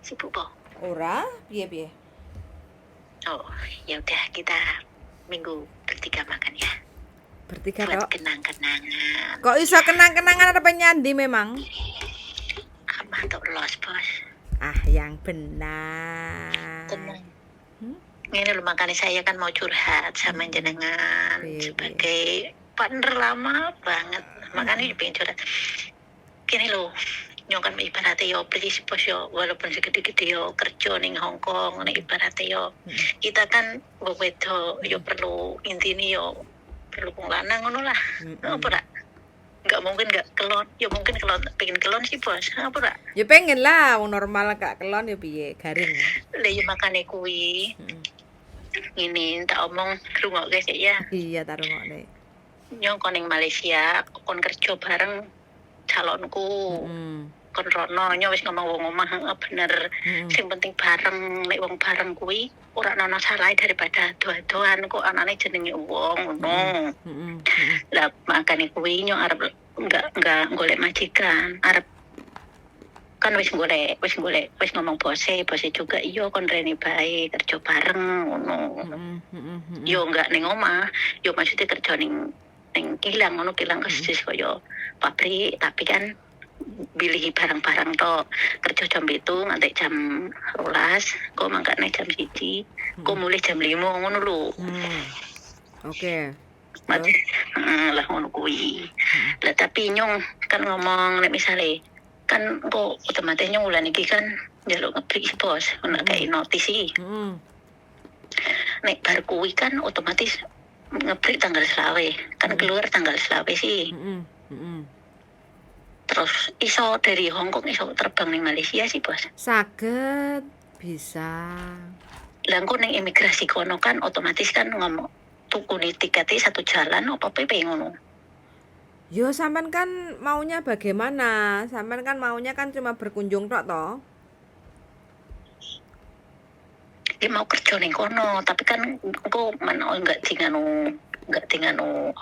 Sibuk po? Ora, piye-piye? Oh, ya udah kita minggu bertiga makan ya. Bertiga Buat tok. kenang-kenangan. Kok iso kenang-kenangan apa nyandi memang? Apa untuk los, Bos? Ah, yang benar. Tenang. Ini lo makanya saya kan mau curhat sama jenengan Piye, sebagai partner lama banget. Makanya pengen curhat. Gini lo, nyong kan ibaratnya yo please bos yo, walaupun segede-gede yo kerja ning Hong Kong, nih ibaratnya yo kita kan wedo yo perlu intini yo perlu wong lanang ngono lah. Apa rak? Enggak mungkin enggak kelon, ya mungkin kelon pengen kelon sih bos. Apa rak? Ya pengen lah, wong normal gak kelon ya piye, garing. Lah yo makane kuwi. Ini tak omong rungokke sik ya. Iya, tak rungokne. Nyong kon ning Malaysia, kon kerja bareng calonku. Kon rono nyo wis ngomong wong omah bener. Sing penting bareng, nek wong bareng kuwi ora ana salah daripada ado-adoan kok anane jenenge wong ngono. Lah makane kuwi nyo arep enggak golek majikan, arep kan wis ngomong bose juga iya kon rene bae kerja bareng ngono. Yo enggak ning omah, yo maksudnya kerja ning kilang ngono, kilang kesis koyo pabrik tapi kan bilih barang-barang to kerja jam 7 nganti jam 12 kok mangkane jam 1 kok mulai jam 5 ngono lho. Oke. Lah ngono kuwi. Lah tapi nyong kan ngomong nek misale kan kok otomatis nyong wulan iki kan njaluk ngebrik bos ana kayak notis iki. Nek bar kuwi kan otomatis ngebrik tanggal 20 kan keluar tanggal 20 sih. Terus iso dari Hong Kong iso terbang ning Malaysia sih bos. Saged bisa. Lah engko ning imigrasi kono kan otomatis kan ngomong tuku nih tiketnya satu jalan apa PP ngono. Yo sampean kan maunya bagaimana? Sampean kan maunya kan cuma berkunjung tok toh. Dia mau kerja ning kono tapi kan engko enggak tinganu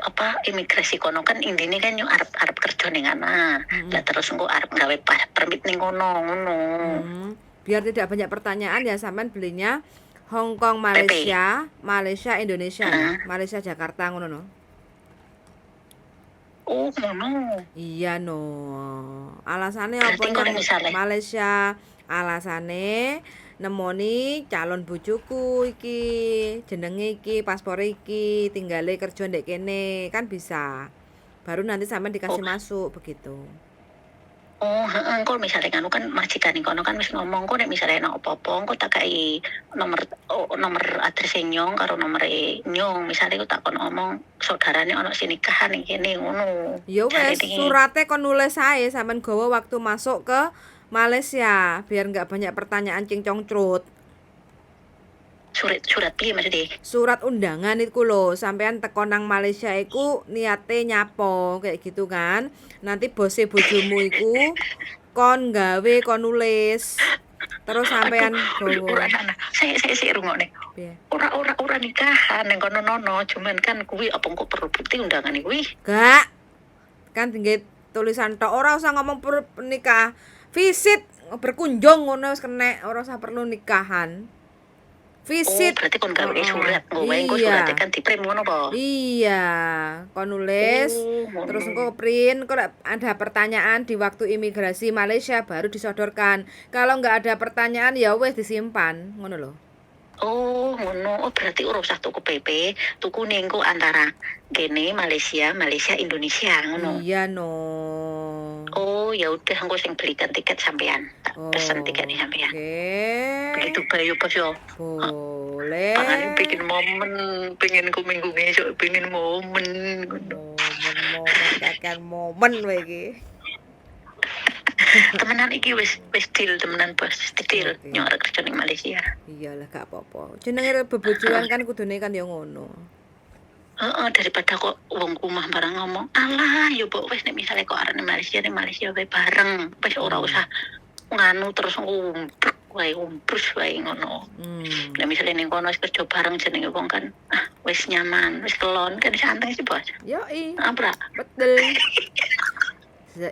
apa imigrasi kono kan intine kan yo arep kerja ning ana. Lah terus engko arep gawe permit ning kono ngono. Biar tidak banyak pertanyaan ya sampean belinya Hong Kong Malaysia, Malaysia Indonesia, Malaysia Jakarta ngono no. Oh, ngono. Iya no. Alasannya apa yang Malaysia? Alasane nemoni calon bojoku iki, jenenge iki, paspor iki, tinggale kerja ndek kene, kan bisa. Baru nanti sampean dikasih masuk begitu. Oh, engko misale kan majikan ning kono kan wis ngomong kok nek misale ana apa-apa engko tak kai nomor address nyong karo nomere nyong. Misale kok tak kon ngomong saudarane ana sing nikahan ning kene ngono. Ya wes surate kon nulis ae sampean gawa waktu masuk ke Malaysia biar enggak banyak pertanyaan cincong crut. Surat piye maksudnya? Surat undangan iku lho, sampean teko nang Malaysia iku niate nyapo kayak gitu kan. Nanti bose bojomu iku kon gawe kon nulis. Terus sampean gowo. Saya rungokne. Ora nikahan ning kono nono, cuman kan kuwi apa kok perlu bukti undangan kuwi? Gak. Kan tinggal tulisan tok, ora usah ngomong nikah. Visit berkunjung ngono wis kenek, ora usah perlu nikahan. Visit. Oh, berarti kon gawe surat, engko suratnya kan di-print ngono po. Iya, kon nulis, terus engko print, kalau ada pertanyaan di waktu imigrasi Malaysia baru disodorkan. Kalau enggak ada pertanyaan ya wes disimpan, ngono lho. Oh, ngono. Oh, berarti ora usah tuku PP, tuku nengko antara kene Malaysia, Indonesia ngono. Iya no. Oh, ya udah engko sing belikan tiket sampean. Tak pesen tiketnya sampean. Begitu bayu pas yo. Boleh. Pangan pengen ku minggu besok pengen momen. Momen momen wae iki. Temenan iki wis deal temenan bos, deal nyok arek kerja ning Malaysia. Iyalah gak apa-apa. Jenenge bebojoan kan kudune kan ya ngono. Daripada kok wong rumah barang ngomong, "Alah, yo mbok wis nek misale kok arek ning Malaysia wae bareng." Wis ora usah nganu terus umbrus wae ngono. Nek misale ning kono wis kerja bareng jenenge wong kan, wis nyaman, wis kelon kan santai sih, Bos. Yoi. Apa? Betul.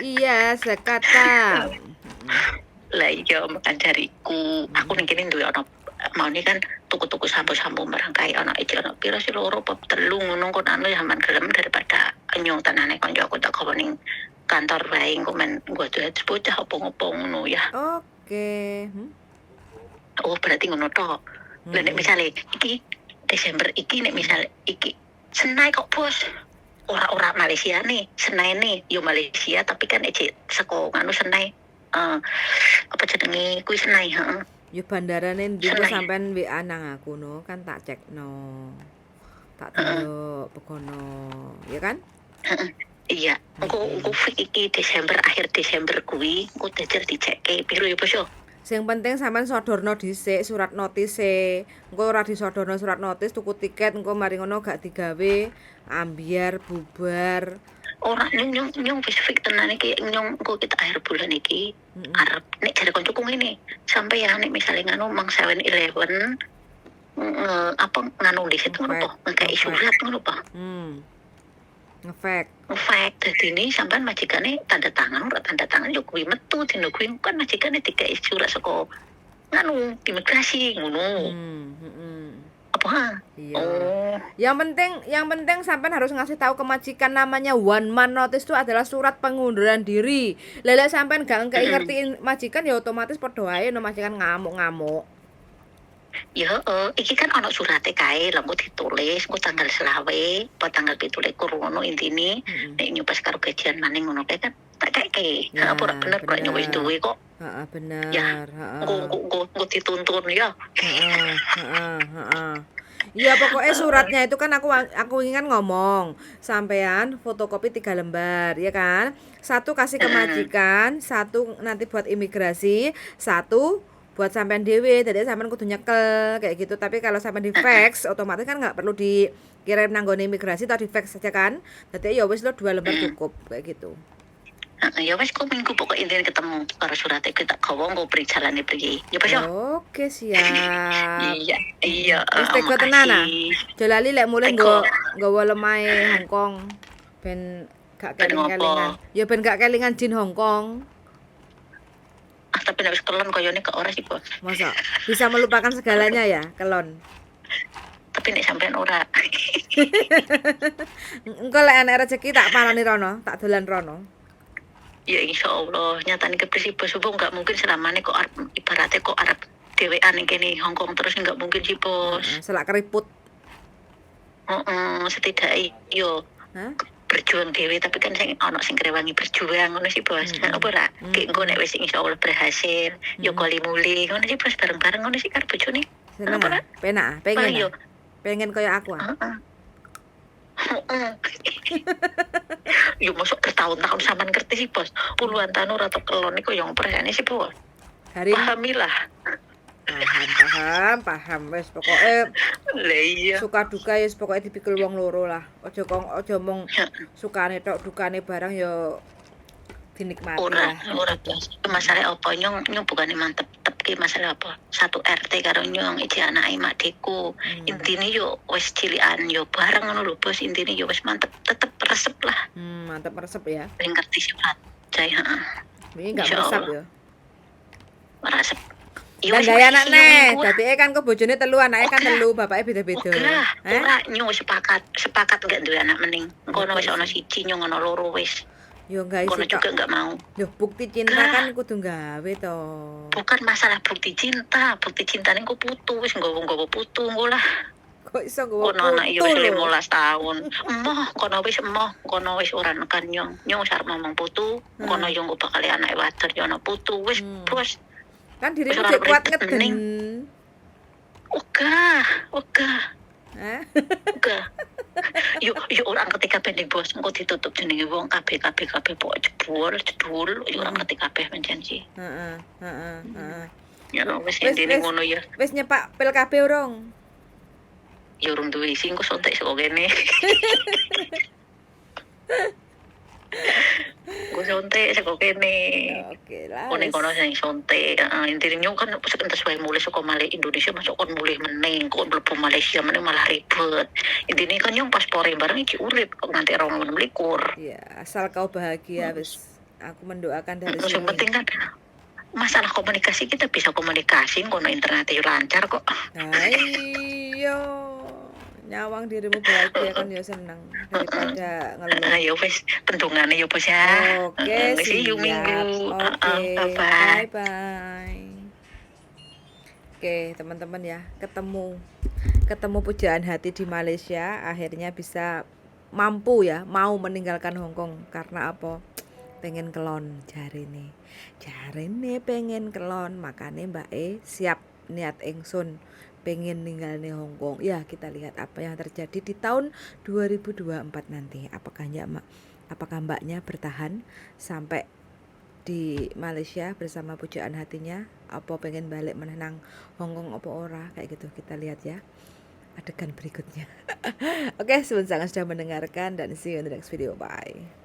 Iya, sekata. iya makan jariku. Aku ning kene duwe ana mau nih kan tuku-tuku sampo-sampo merangkai ana iki ana pira sih loro apa telu ngono kok anu zaman gelem daripada nyong tanane kanca aku tak gawe ning kantor wae engko men gua tuh bocah opo-opo ngono ya. Oke. Oh berarti ngono tok. Lah nek misale iki Desember iki nek misale iki Senai kok bos. Ora Malaysia nih, Senai nih, yo Malaysia tapi kan seko nganu Senai. Apa jenenge kuwi Senai, heeh. Yo bandarane ndi kok sampean WA nang aku no, kan tak cekno. Tak delok pekono, ya kan? Iya, engko iki Desember akhir Desember kuwi engko dajar dicekke piro ya bos yo. Sing penting sampean sodorno dhisik surat notise. Engko ora disodorno surat notis tuku tiket engko mari ngono gak digawe ambiar bubar. Ora nyong spesifik tenan iki nyong engko kita akhir bulan iki arep nek jare koncoku ngene sampai ya nek misale nganu mang 7-Eleven apa nganu di situ ngono po ngekei surat ngono po. Ngefek dadi ini sampean majikane tanda tangan ora tanda tangan yo kuwi metu dino kuwi kan majikane dikai surat saka nganu imigrasi ngono. Apa? Iya. Oh. Yang penting sampean harus ngasih tahu ke majikan namanya one man notice itu adalah surat pengunduran diri. Lha sampean gak ngertiin majikan ya otomatis padha wae no majikan ngamuk-ngamuk. Ya, iki kan ana surate kae lha engko ditulis engko tanggal selawe apa tanggal 17 ngono intine nek nyupas karo gajian maning ngono kae kan tak keke. Apa ora bener kok nyuwis duwe kok. Heeh, bener. Heeh. Engko dituntun ya. Heeh. Ya pokoknya suratnya itu kan aku ingin ngomong sampean fotokopi 3 lembar ya kan, 1 kasih ke majikan, 1 nanti buat imigrasi, 1 buat sampean dhewe, jadi sampean kudu nyekel kayak gitu. Tapi kalau sampean di fax otomatis kan nggak perlu dikirim nanggone imigrasi atau di fax saja kan, jadi ya wis lo 2 lembar cukup kayak gitu. Ya wis kok minggu pokok intine ketemu karo surat iki tak gawa engko perijalane pergi. Ya Pak yo. Oke, siap. Iya. Wis teko tenan ah. Jolali lek mulai nggawa lemahe Hongkong ben gak kelingan. Ya ben gak kelingan jin Hongkong. Tapi nek wis kelon koyone gak ora sih, Bos. Masa bisa melupakan segalanya ya, kelon. Tapi nek sampean ora. Engko lek enek rezeki tak parani rono, tak dolan rono. Ya insyaallah nyatane keprisi bos enggak mungkin selamane kok ibaratnya kok arep dhewean ning kene Hongkong terus enggak mungkin sih bos. Selak keriput. Setidaknya yo berjuang dhewe tapi kan sing ana sing krewangi berjuang ngono sih bos. Apa ora? Ki engko nek wis insyaallah berhasil yo kali muli ngono sih bos bareng-bareng ngono sih karo bojone. Seneng penak pengen kaya aku ah. Yo masuk bertahun-tahun sampean ngerti sih bos puluhan tahun ora tau kelon iku yang perene sih bos. Pahamilah. Paham wis pokoke iya. Suka duka ya pokoke dipikul wong loro lah. Aja mong sukane tok dukane barang ya dinikmati lah. Ora masalah apa nyong bukane mantep ki masalah apa 1 RT karo nyong iki anake makdeku. Intine yo wis cilikan yo bareng ngono lho bos intine yo wis mantep tetep resep lah. Mantep resep ya. Sing ngerti sifat cai heeh. Ini enggak resep ya. Resep. Lah gaya anak neh, dadi kan kok bojone 3 anake kan 3 bapake beda-beda. Ora nyong sepakat enggak duwe anak mening. Kono wis ana 1 nyong ana 2 wis. Yo enggak isi juga enggak mau. Yo bukti cinta kan kudu gawe to. Bukan masalah bukti cinta ning kok putu wis nggowo putu engko lah. Kok iso nggowo putu? Kono anak yo wis 15 tahun. Kono wis ora nekan nyong. Nyong sarep ngomong putu, kono yo engko bakal anak wadon yo ana putu wis bos. Kan dirimu jek kuat ngeden. Oga. Yo orang ketika pendek bos engko ditutup jenenge wong kabeh pokok jebul yo orang ketika kabeh mencen sih. Heeh. Ya wis intine ngono ya. Wis nyepak pil kabeh urung? Ya urung duwe isi engko sontek saka kene. Gue sontek saka kene. Oke lah. Kono kono sing sontek. Intine nyong kan sekentas wae mulih saka Malaysia Indonesia masuk kon mulih meneng kon mlebu Malaysia meneh malah ribet. Intine kan nyong paspore bareng iki urip kok nganti 2026. Iya, asal kau bahagia wis. Aku mendoakan dari sini. Yang penting kan masalah komunikasi kita bisa komunikasi ngono internet yo lancar kok. Iya. Nyawang dirimu bahagia kan ya seneng daripada ngeluh. Ayo wis pentungane yo bos ya. Oke, See you siap. minggu. Oke, Bye-bye. bye-bye. Oke, teman-teman ya, ketemu pujaan hati di Malaysia, akhirnya bisa mampu ya, mau meninggalkan Hong Kong karena apa? Pengen kelon jarine pengen kelon, makanya Mbak siap niat ingsun pengen ninggalin Hong Kong. Ya, kita lihat apa yang terjadi di tahun 2024 nanti. Apakah Mbaknya bertahan sampai di Malaysia bersama pujaan hatinya, apa pengen balik menenang Hong Kong apa ora, kayak gitu. Kita lihat ya adegan berikutnya. Oke, sudah mendengarkan dan see you in the next video. Bye.